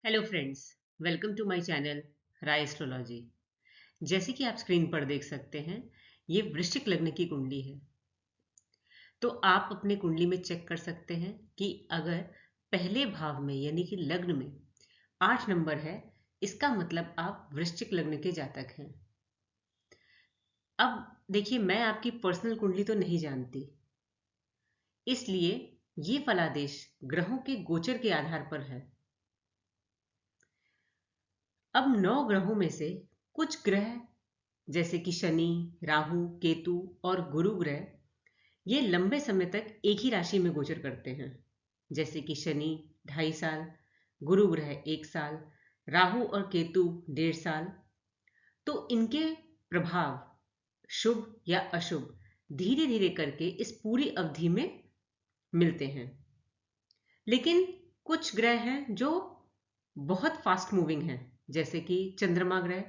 Hello friends, welcome to my channel Rai astrology. जैसे कि आप स्क्रीन पर देख सकते हैं, ये वृश्चिक लग्न की कुंडली है। तो आप अपने कुंडली में चेक कर सकते हैं कि अगर पहले भाव में यानी कि लग्न में 8 नंबर है, इसका मतलब आप वृश्चिक लग्न के जातक हैं। अब देखिए, मैं आपकी पर्सनल कुंडली तो नहीं जानती, इसलिए ये फलादेश ग्रहों के गोचर के आधार पर है। अब 9 ग्रहों में से कुछ ग्रह जैसे कि शनि, राहु, केतु और गुरु ग्रह ये लंबे समय तक एक ही राशि में गोचर करते हैं। जैसे कि शनि 2.5 साल, गुरु ग्रह 1 साल, राहु और केतु 1.5 साल। तो इनके प्रभाव शुभ या अशुभ धीरे धीरे करके इस पूरी अवधि में मिलते हैं। लेकिन कुछ ग्रह हैं जो बहुत फास्ट मूविंग हैं, जैसे कि चंद्रमा ग्रह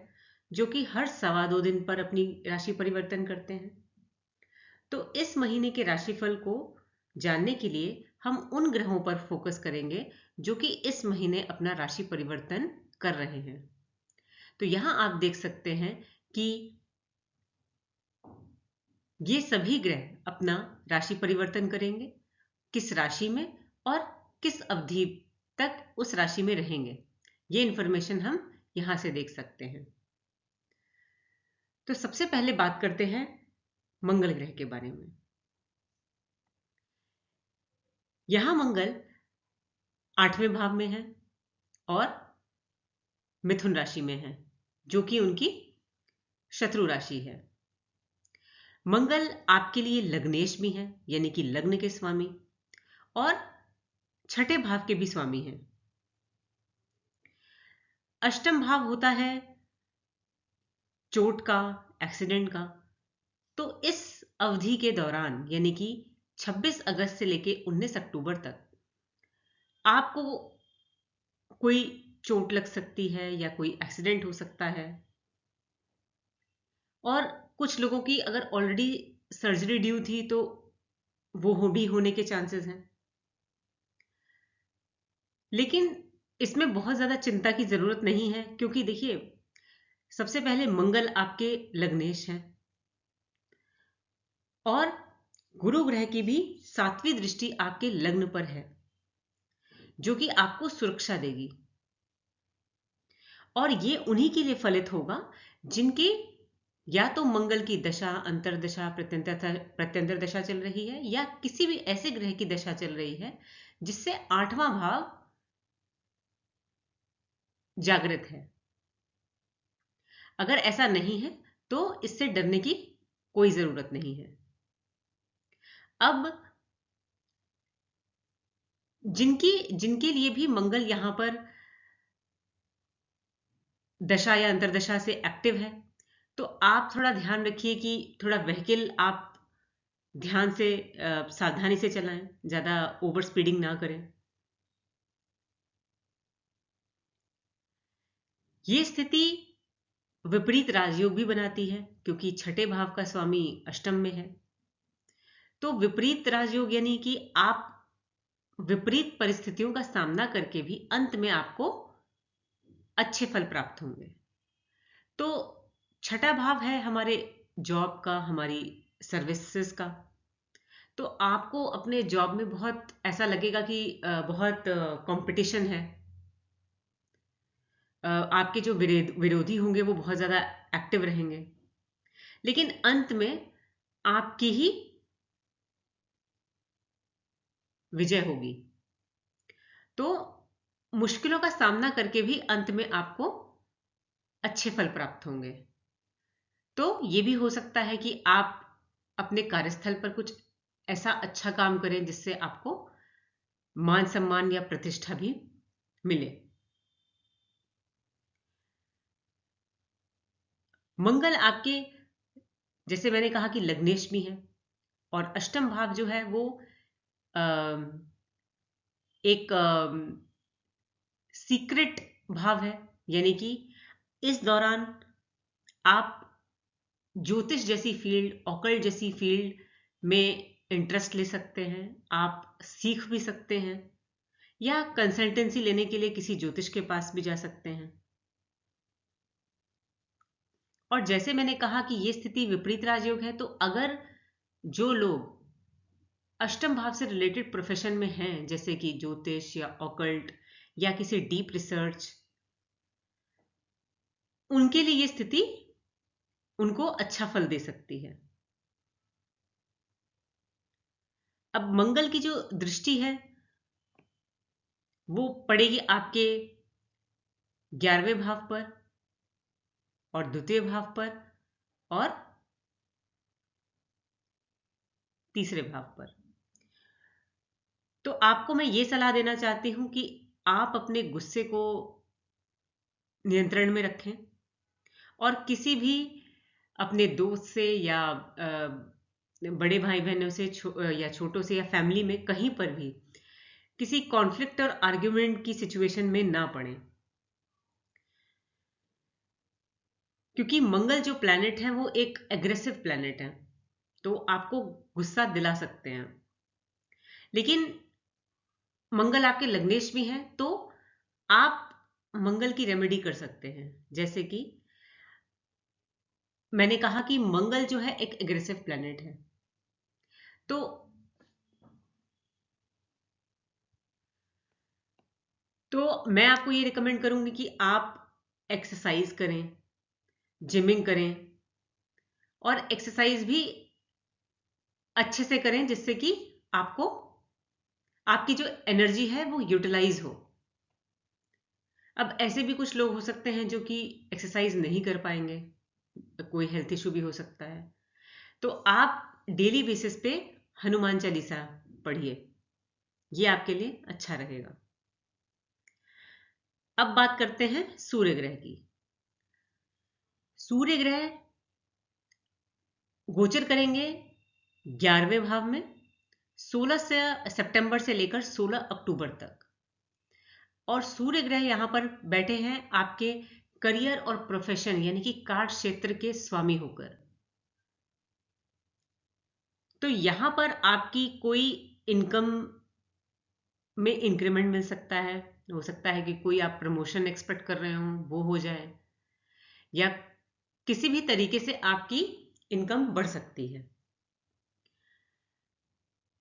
जो कि हर 2.25 दिन पर अपनी राशि परिवर्तन करते हैं। तो इस महीने के राशिफल को जानने के लिए हम उन ग्रहों पर फोकस करेंगे जो कि इस महीने अपना राशि परिवर्तन कर रहे हैं। तो यहां आप देख सकते हैं कि ये सभी ग्रह अपना राशि परिवर्तन करेंगे, किस राशि में और किस अवधि तक उस राशि में रहेंगे, ये इंफॉर्मेशन हम यहां से देख सकते हैं। तो सबसे पहले बात करते हैं मंगल ग्रह के बारे में। यहां मंगल 8वें भाव में है और मिथुन राशि में है, जो कि उनकी शत्रु राशि है। मंगल आपके लिए लग्नेश भी है, यानी कि लग्न के स्वामी, और छठे भाव के भी स्वामी हैं। अष्टम भाव होता है चोट का, एक्सीडेंट का। तो इस अवधि के दौरान यानी कि 26 अगस्त से लेकर 19 अक्टूबर तक आपको कोई चोट लग सकती है या कोई एक्सीडेंट हो सकता है। और कुछ लोगों की अगर ऑलरेडी सर्जरी ड्यू थी तो वो भी होने के चांसेस हैं। लेकिन इसमें बहुत ज्यादा चिंता की जरूरत नहीं है, क्योंकि देखिए, सबसे पहले मंगल आपके लग्नेश हैं और गुरु ग्रह की भी 7वीं दृष्टि आपके लग्न पर है, जो कि आपको सुरक्षा देगी। और ये उन्हीं के लिए फलित होगा जिनके या तो मंगल की दशा, अंतरदशा, प्रत्यंतर दशा चल रही है, या किसी भी ऐसे ग्रह की दशा चल रही है जिससे 8वां भाव जागृत है। अगर ऐसा नहीं है तो इससे डरने की कोई जरूरत नहीं है। अब जिनकी जिनके लिए भी मंगल यहां पर दशा या अंतरदशा से एक्टिव है, तो आप थोड़ा ध्यान रखिए कि थोड़ा व्हीकल आप ध्यान से, सावधानी से चलाएं, ज्यादा ओवर स्पीडिंग ना करें। ये स्थिति विपरीत राजयोग भी बनाती है, क्योंकि छठे भाव का स्वामी अष्टम में है। तो विपरीत राजयोग यानी कि आप विपरीत परिस्थितियों का सामना करके भी अंत में आपको अच्छे फल प्राप्त होंगे। तो छठा भाव है हमारे जॉब का, हमारी सर्विसेज का। तो आपको अपने जॉब में बहुत ऐसा लगेगा कि बहुत कंपटीशन है। आपके जो विरोधी होंगे वो बहुत ज्यादा एक्टिव रहेंगे, लेकिन अंत में आपकी ही विजय होगी। तो मुश्किलों का सामना करके भी अंत में आपको अच्छे फल प्राप्त होंगे। तो ये भी हो सकता है कि आप अपने कार्यस्थल पर कुछ ऐसा अच्छा काम करें जिससे आपको मान सम्मान या प्रतिष्ठा भी मिले। मंगल आपके, जैसे मैंने कहा कि लग्नेश भी है, और अष्टम भाव जो है वो अम, एक सीक्रेट भाव है। यानी कि इस दौरान आप ज्योतिष जैसी फील्ड, ऑकल्ट जैसी फील्ड में इंटरेस्ट ले सकते हैं, आप सीख भी सकते हैं। या कंसल्टेंसी लेने के लिए किसी ज्योतिष के पास भी जा सकते हैं। और जैसे मैंने कहा कि ये स्थिति विपरीत राजयोग है, तो अगर जो लोग अष्टम भाव से रिलेटेड प्रोफेशन में हैं, जैसे कि ज्योतिष या ऑकल्ट या किसी डीप रिसर्च, उनके लिए ये स्थिति उनको अच्छा फल दे सकती है। अब मंगल की जो दृष्टि है वो पड़ेगी आपके 11वें भाव पर और द्वितीय भाव पर और तीसरे भाव पर। तो आपको मैं ये सलाह देना चाहती हूं कि आप अपने गुस्से को नियंत्रण में रखें और किसी भी अपने दोस्त से या बड़े भाई बहनों से या छोटों से या फैमिली में कहीं पर भी किसी कॉन्फ्लिक्ट और आर्ग्यूमेंट की सिचुएशन में ना पड़े, क्योंकि मंगल जो प्लैनेट है वो एक एग्रेसिव प्लैनेट है, तो आपको गुस्सा दिला सकते हैं। लेकिन मंगल आपके लग्नेश भी हैं, तो आप मंगल की रेमेडी कर सकते हैं। जैसे कि मैंने कहा कि मंगल जो है एक एग्रेसिव प्लैनेट है, तो मैं आपको ये रिकमेंड करूंगी कि आप एक्सरसाइज करें, जिमिंग करें और एक्सरसाइज भी अच्छे से करें, जिससे कि आपको आपकी जो एनर्जी है वो यूटिलाइज हो। अब ऐसे भी कुछ लोग हो सकते हैं जो कि एक्सरसाइज नहीं कर पाएंगे, कोई हेल्थ इशू भी हो सकता है, तो आप डेली बेसिस पे हनुमान चालीसा पढ़िए, ये आपके लिए अच्छा रहेगा। अब बात करते हैं सूर्य ग्रह की। सूर्य ग्रह गोचर करेंगे 11वें भाव में 16 सितंबर से लेकर 16 अक्टूबर तक, और सूर्य ग्रह यहां पर बैठे हैं आपके करियर और प्रोफेशन यानी कि कार्य क्षेत्र के स्वामी होकर। तो यहां पर आपकी कोई इनकम में इंक्रीमेंट मिल सकता है, हो सकता है कि कोई आप प्रमोशन एक्सपेक्ट कर रहे हो वो हो जाए, या किसी भी तरीके से आपकी इनकम बढ़ सकती है।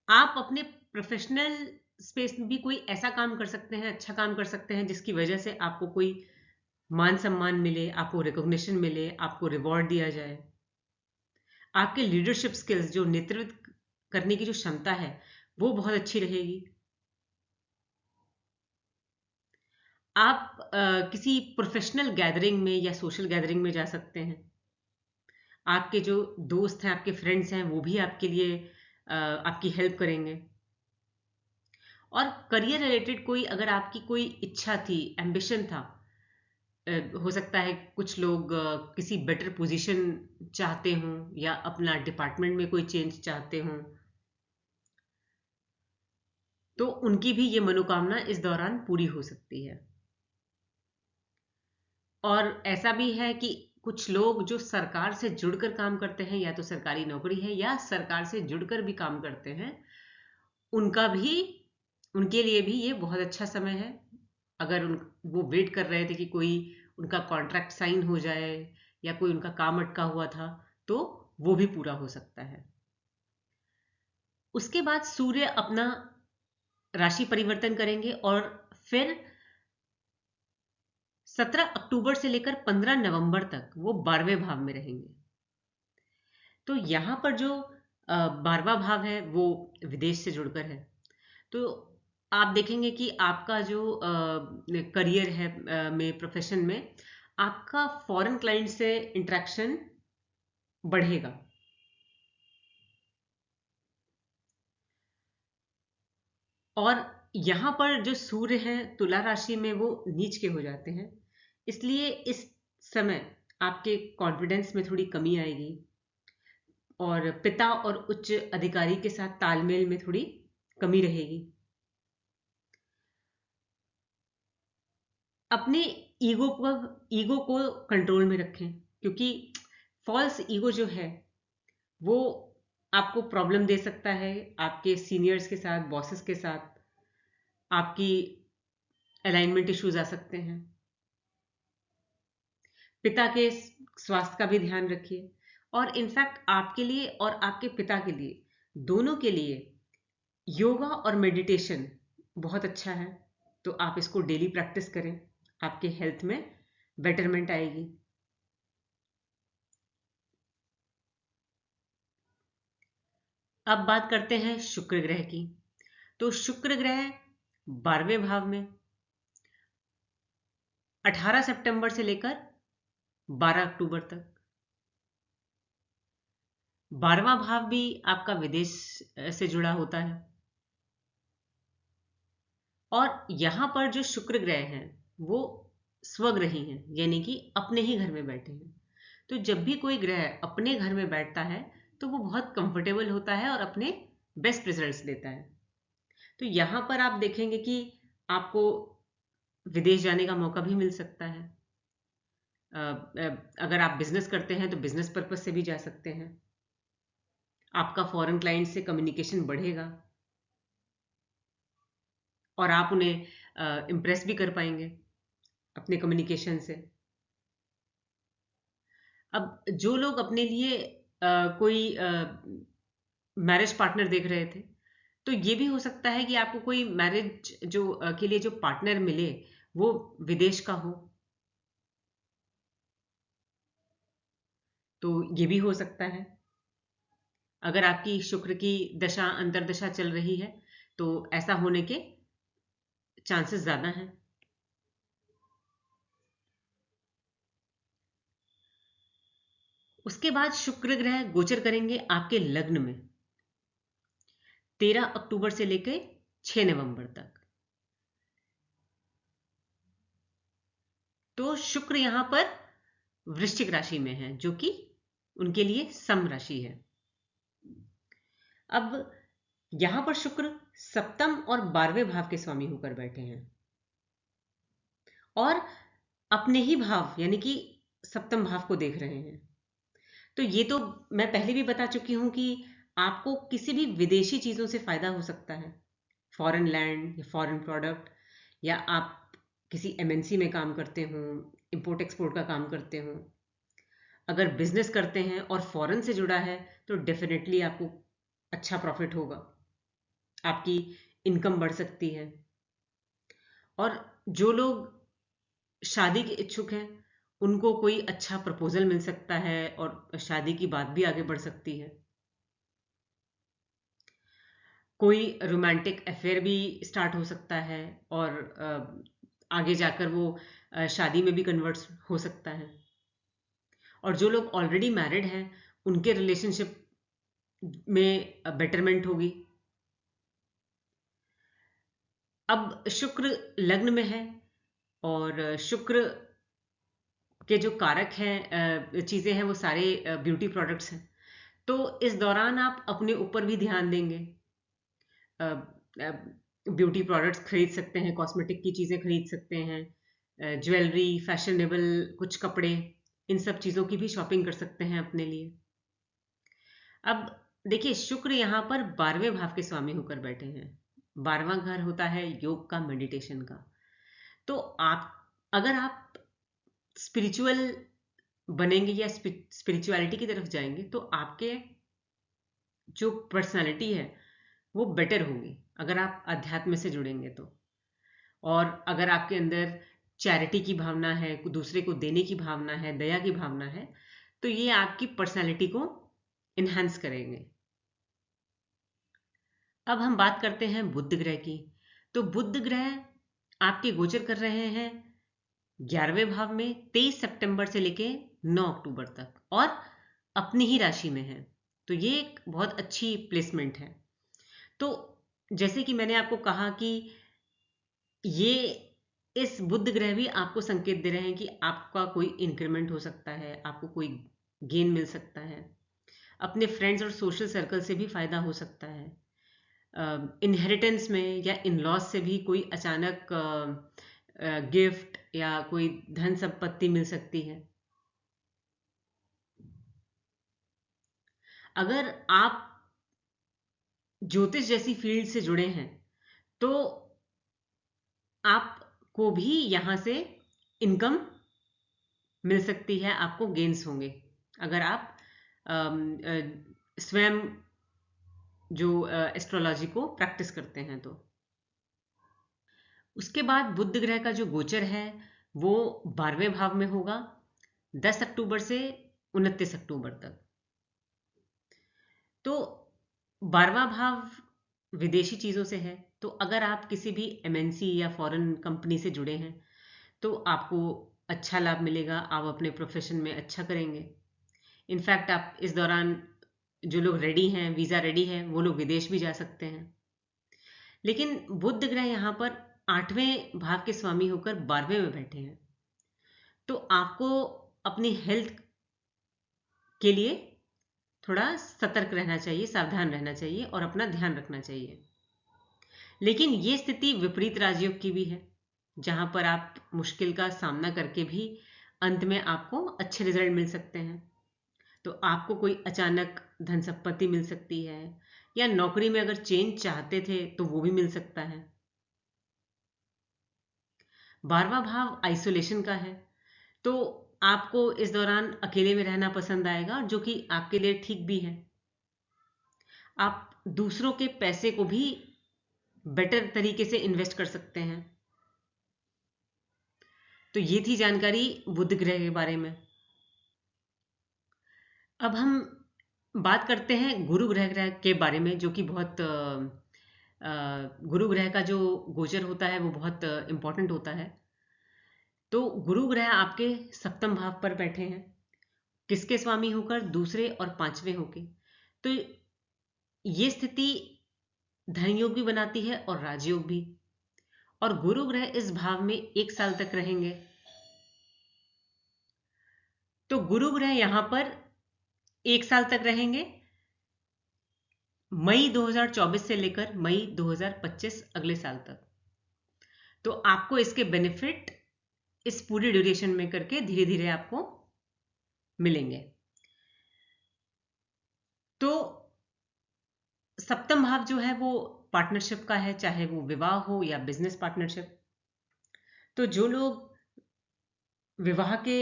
आप अपने प्रोफेशनल स्पेस में भी कोई ऐसा काम कर सकते हैं, अच्छा काम कर सकते हैं, जिसकी वजह से आपको कोई मान सम्मान मिले, आपको रिकॉग्निशन मिले, आपको रिवॉर्ड दिया जाए। आपके लीडरशिप स्किल्स, जो नेतृत्व करने की जो क्षमता है, वो बहुत अच्छी रहेगी। आप किसी प्रोफेशनल गैदरिंग में या सोशल गैदरिंग में जा सकते हैं। आपके जो दोस्त हैं, आपके फ्रेंड्स हैं, वो भी आपके लिए आपकी हेल्प करेंगे। और करियर रिलेटेड कोई अगर आपकी कोई इच्छा थी, एम्बिशन था, हो सकता है कुछ लोग किसी बेटर पोजीशन चाहते हों या अपना डिपार्टमेंट में कोई चेंज चाहते हों, तो उनकी भी ये मनोकामना इस दौरान पूरी हो सकती है। और ऐसा भी है कि कुछ लोग जो सरकार से जुड़कर काम करते हैं, या तो सरकारी नौकरी है या सरकार से जुड़कर भी काम करते हैं, उनका भी उनके लिए भी ये बहुत अच्छा समय है। अगर वो वेट कर रहे थे कि कोई उनका कॉन्ट्रैक्ट साइन हो जाए या कोई उनका काम अटका हुआ था, तो वो भी पूरा हो सकता है। उसके बाद सूर्य अपना राशि परिवर्तन करेंगे और फिर 17 अक्टूबर से लेकर 15 नवंबर तक वो 12वें भाव में रहेंगे। तो यहां पर जो 12वां भाव है वो विदेश से जुड़कर है, तो आप देखेंगे कि आपका जो करियर है में प्रोफेशन में आपका फॉरेन क्लाइंट से इंटरेक्शन बढ़ेगा। और यहां पर जो सूर्य हैं तुला राशि में वो नीच के हो जाते हैं, इसलिए इस समय आपके कॉन्फिडेंस में थोड़ी कमी आएगी और पिता और उच्च अधिकारी के साथ तालमेल में थोड़ी कमी रहेगी। अपने ईगो को कंट्रोल में रखें, क्योंकि फॉल्स ईगो जो है वो आपको प्रॉब्लम दे सकता है आपके सीनियर्स के साथ, बॉसेस के साथ। आपकी अलाइनमेंट इश्यूज आ सकते हैं। पिता के स्वास्थ्य का भी ध्यान रखिए। और इनफैक्ट आपके लिए और आपके पिता के लिए, दोनों के लिए योगा और मेडिटेशन बहुत अच्छा है। तो आप इसको डेली प्रैक्टिस करें, आपके हेल्थ में बेटरमेंट आएगी। अब बात करते हैं शुक्र ग्रह की। तो शुक्र ग्रह 12वें भाव में 18 सितंबर से लेकर 12 अक्टूबर तक। 12वां भाव भी आपका विदेश से जुड़ा होता है। और यहां पर जो शुक्र ग्रह हैं वो स्वग्रही हैं, यानी कि अपने ही घर में बैठे हैं। तो जब भी कोई ग्रह अपने घर में बैठता है तो वो बहुत कंफर्टेबल होता है और अपने बेस्ट रिजल्ट्स देता है। तो यहां पर आप देखेंगे कि आपको विदेश जाने का मौका भी मिल सकता है। अगर आप बिजनेस करते हैं तो बिजनेस पर्पज से भी जा सकते हैं। आपका फॉरेन क्लाइंट से कम्युनिकेशन बढ़ेगा और आप उन्हें इम्प्रेस भी कर पाएंगे अपने कम्युनिकेशन से। अब जो लोग अपने लिए कोई मैरिज पार्टनर देख रहे थे, तो ये भी हो सकता है कि आपको कोई मैरिज जो के लिए जो पार्टनर मिले वो विदेश का हो। तो ये भी हो सकता है। अगर आपकी शुक्र की दशा अंतर्दशा चल रही है तो ऐसा होने के चांसेस ज्यादा हैं। उसके बाद शुक्र ग्रह गोचर करेंगे आपके लग्न में 13 अक्टूबर से लेकर 6 नवंबर तक। तो शुक्र यहां पर वृश्चिक राशि में है, जो कि उनके लिए सम राशि है। अब यहां पर शुक्र सप्तम और 12वें भाव के स्वामी होकर बैठे हैं और अपने ही भाव यानी कि सप्तम भाव को देख रहे हैं। तो ये तो मैं पहले भी बता चुकी हूं कि आपको किसी भी विदेशी चीजों से फायदा हो सकता है, फॉरेन लैंड या फॉरेन प्रोडक्ट, या आप किसी एमएनसी में काम करते हो, इंपोर्ट एक्सपोर्ट का काम करते हो। अगर बिजनेस करते हैं और फॉरेन से जुड़ा है तो डेफिनेटली आपको अच्छा प्रॉफिट होगा, आपकी इनकम बढ़ सकती है। और जो लोग शादी के इच्छुक हैं उनको कोई अच्छा प्रपोजल मिल सकता है और शादी की बात भी आगे बढ़ सकती है। कोई रोमांटिक अफेयर भी स्टार्ट हो सकता है और आगे जाकर वो शादी में भी कन्वर्ट हो सकता है। और जो लोग ऑलरेडी मैरिड हैं उनके रिलेशनशिप में बेटरमेंट होगी। अब शुक्र लग्न में है और शुक्र के जो कारक हैं, चीज़ें हैं, वो सारे ब्यूटी प्रोडक्ट्स हैं। तो इस दौरान आप अपने ऊपर भी ध्यान देंगे। ब्यूटी प्रोडक्ट्स खरीद सकते हैं, कॉस्मेटिक की चीज़ें खरीद सकते हैं, ज्वेलरी, फैशनेबल कुछ कपड़े, इन सब चीज़ों की भी शॉपिंग कर सकते हैं अपने लिए। अब देखिए, शुक्र यहाँ पर 12वें भाव के स्वामी होकर बैठे हैं। 12वां घर होता है योग का, मेडिटेशन का। तो आप, अगर आप स्पिरिचुअल बनेंगे या स्पिरिचुअलिटी की तरफ जाएंगे तो आपके जो पर्सनालिटी है वो बेटर होगी, अगर आप अध्यात्म से जुड़ेंगे तो। और अगर आपके अंदर चैरिटी की भावना है, दूसरे को देने की भावना है, दया की भावना है, तो ये आपकी पर्सनालिटी को इन्हांस करेंगे। अब हम बात करते हैं बुध ग्रह की। तो बुध ग्रह आपके गोचर कर रहे हैं 11वें भाव में 23 सितंबर से लेके 9 अक्टूबर तक और अपनी ही राशि में है। तो ये एक बहुत अच्छी प्लेसमेंट है। तो जैसे कि मैंने आपको कहा कि ये इस बुध ग्रह भी आपको संकेत दे रहे हैं कि आपका कोई इंक्रीमेंट हो सकता है, आपको कोई गेन मिल सकता है, अपने फ्रेंड्स और सोशल सर्कल से भी फायदा हो सकता है, इनहेरिटेंस में या इन लॉज से भी कोई अचानक गिफ्ट या कोई धन संपत्ति मिल सकती है। अगर आप ज्योतिष जैसी फील्ड से जुड़े हैं तो आपको भी यहां से इनकम मिल सकती है, आपको गेन्स होंगे अगर आप स्वयं जो एस्ट्रोलॉजी को प्रैक्टिस करते हैं तो। उसके बाद बुध ग्रह का जो गोचर है वो 12वें भाव में होगा 10 अक्टूबर से 29 अक्टूबर तक। तो 12वां भाव विदेशी चीजों से है, तो अगर आप किसी भी एमएनसी या फॉरेन कंपनी से जुड़े हैं तो आपको अच्छा लाभ मिलेगा, आप अपने प्रोफेशन में अच्छा करेंगे। इनफैक्ट आप इस दौरान, जो लोग रेडी हैं, वीजा रेडी है, वो लोग विदेश भी जा सकते हैं। लेकिन बुध ग्रह यहां पर 8वें भाव के स्वामी होकर 12वें में बैठे हैं, तो आपको अपनी हेल्थ के लिए थोड़ा सतर्क रहना चाहिए, सावधान रहना चाहिए और अपना ध्यान रखना चाहिए। लेकिन ये स्थिति विपरीत राजयोग की भी है, जहां पर आप मुश्किल का सामना करके भी अंत में आपको अच्छे रिजल्ट मिल सकते हैं। तो आपको कोई अचानक धन संपत्ति मिल सकती है, या नौकरी में अगर चेंज चाहते थे तो वो भी मिल सकता है। 12वां भाव आइसोलेशन का है, तो आपको इस दौरान अकेले में रहना पसंद आएगा, जो कि आपके लिए ठीक भी है। आप दूसरों के पैसे को भी बेटर तरीके से इन्वेस्ट कर सकते हैं। तो ये थी जानकारी बुध ग्रह के बारे में। अब हम बात करते हैं गुरु ग्रह के बारे में, जो कि बहुत गुरु ग्रह का जो गोचर होता है वो बहुत इंपॉर्टेंट होता है। तो गुरु ग्रह आपके सप्तम भाव पर बैठे हैं, किसके स्वामी होकर? दूसरे और 5वें होके। तो ये स्थिति धनयोग भी बनाती है और राजयोग भी। और गुरु ग्रह इस भाव में 1 साल तक रहेंगे। तो गुरु ग्रह यहां पर 1 साल तक रहेंगे, मई 2024 से लेकर मई 2025 अगले साल तक। तो आपको इसके बेनिफिट इस पूरी ड्यूरेशन में करके धीरे धीरे आपको मिलेंगे। तो सप्तम भाव जो है वो पार्टनरशिप का है, चाहे वो विवाह हो या बिजनेस पार्टनरशिप। तो जो लोग विवाह के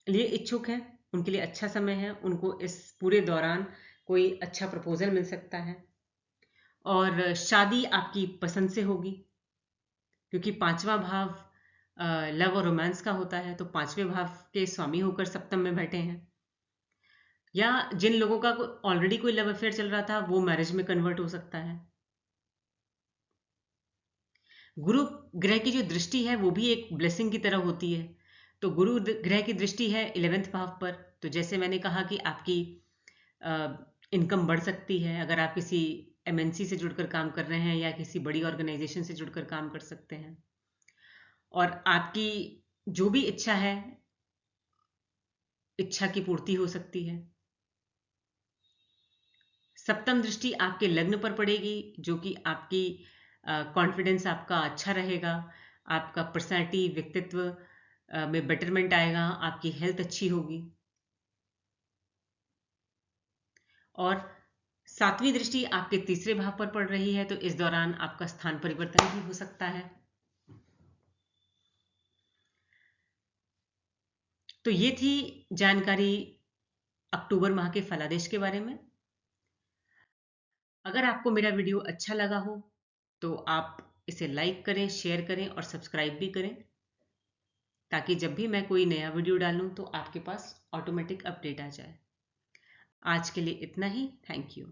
लिए इच्छुक हैं उनके लिए अच्छा समय है, उनको इस पूरे दौरान कोई अच्छा प्रपोजल मिल सकता है और शादी आपकी पसंद से होगी, क्योंकि 5वां भाव लव और रोमांस का होता है। तो 5वें भाव के स्वामी होकर सप्तम में बैठे हैं। या जिन लोगों का ऑलरेडी कोई लव अफेयर चल रहा था वो मैरिज में कन्वर्ट हो सकता है। गुरु ग्रह की जो दृष्टि है वो भी एक ब्लेसिंग की तरह होती है। तो गुरु ग्रह की दृष्टि है 11वें भाव पर। तो जैसे मैंने कहा कि आपकी इनकम बढ़ सकती है अगर आप किसी एमएनसी से जुड़कर काम कर रहे हैं या किसी बड़ी ऑर्गेनाइजेशन से जुड़कर काम कर सकते हैं। और आपकी जो भी इच्छा है, इच्छा की पूर्ति हो सकती है। सप्तम दृष्टि आपके लग्न पर पड़ेगी, जो कि आपकी कॉन्फिडेंस आपका अच्छा रहेगा, आपका पर्सनालिटी, व्यक्तित्व में बेटरमेंट आएगा, आपकी हेल्थ अच्छी होगी। और 7वीं दृष्टि आपके तीसरे भाव पर पड़ रही है, तो इस दौरान आपका स्थान परिवर्तन भी हो सकता है। तो ये थी जानकारी अक्टूबर माह के फलादेश के बारे में। अगर आपको मेरा वीडियो अच्छा लगा हो तो आप इसे लाइक करें, शेयर करें और सब्सक्राइब भी करें, ताकि जब भी मैं कोई नया वीडियो डालूं तो आपके पास ऑटोमेटिक अपडेट आ जाए। आज के लिए इतना ही। Thank you.